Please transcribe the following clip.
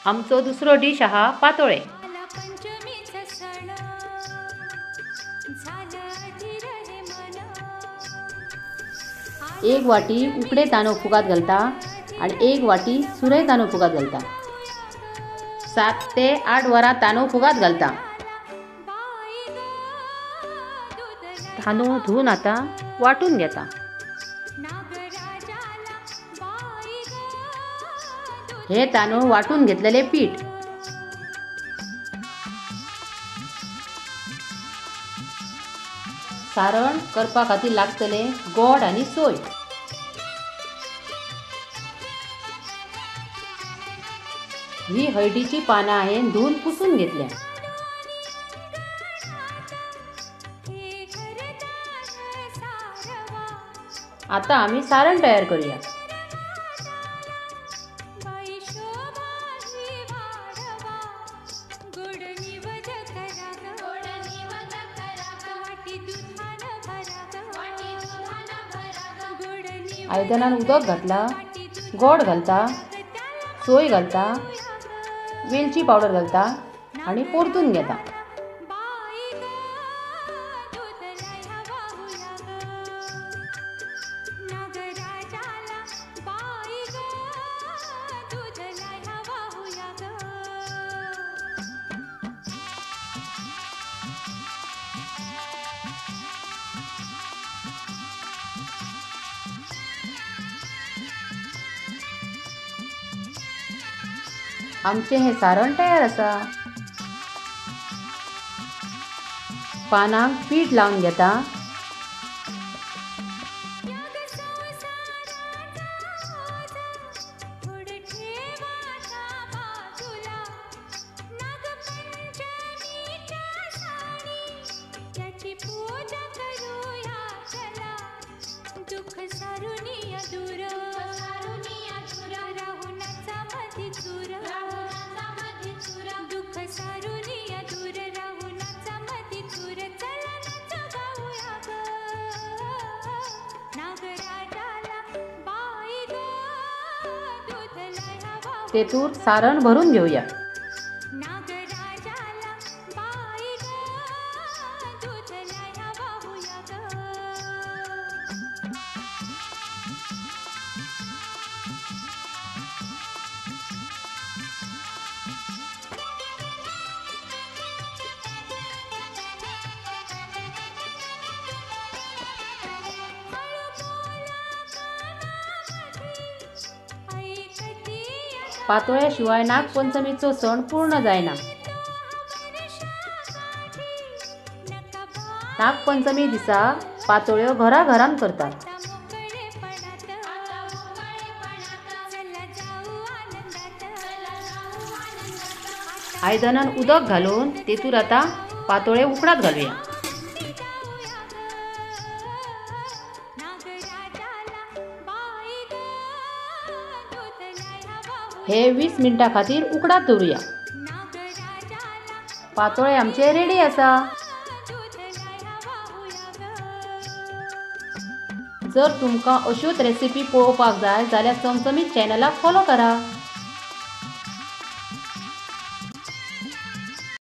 आमचो दुसरो डिश आहा पातोळे। एक वाटी उकडे तांदूळ फुगात घालता आणि एक वाटी सुरय तांदूळ फुगात घालता। 7 ते 8 वरां तांदूळ फुगात घालता। तांदूळ धुवून आता वाटून घेता। हे तांदूळ वाटून घेतलेले पीठ सारण करपा खातीर लागतले गोड आणि सोय। ही हळदीची पानां हांवें धुवून पुसून घेतल्या। आता आम्ही सारण तयार करूया। आयदनान उदक घातला, गोड घालता, सोय घालता, वेलची पावडर घालता आणि परतून घेता। आमचे हे सारण तयार आसा। पानांक पीठ लावून घेता। तेतूर सारण भरून घेऊया। पातोळ्याशिवाय नागपंचमीचो सण पूर्ण जायना। नागपंचमी दिसा पातोळ्यो घराघरान करतात। आयदनान उदक घालून तेतूर आता पातोळे उकडात घालूया। हे 20 मिनिटां खातीर उकडात दवरूया। पातोळे आमचे रेडी आसा। जर तुमकां अश्योच रेसिपी पळोवपाक जाय जाल्यार चमचमीत चॅनलाक फॉलो करा।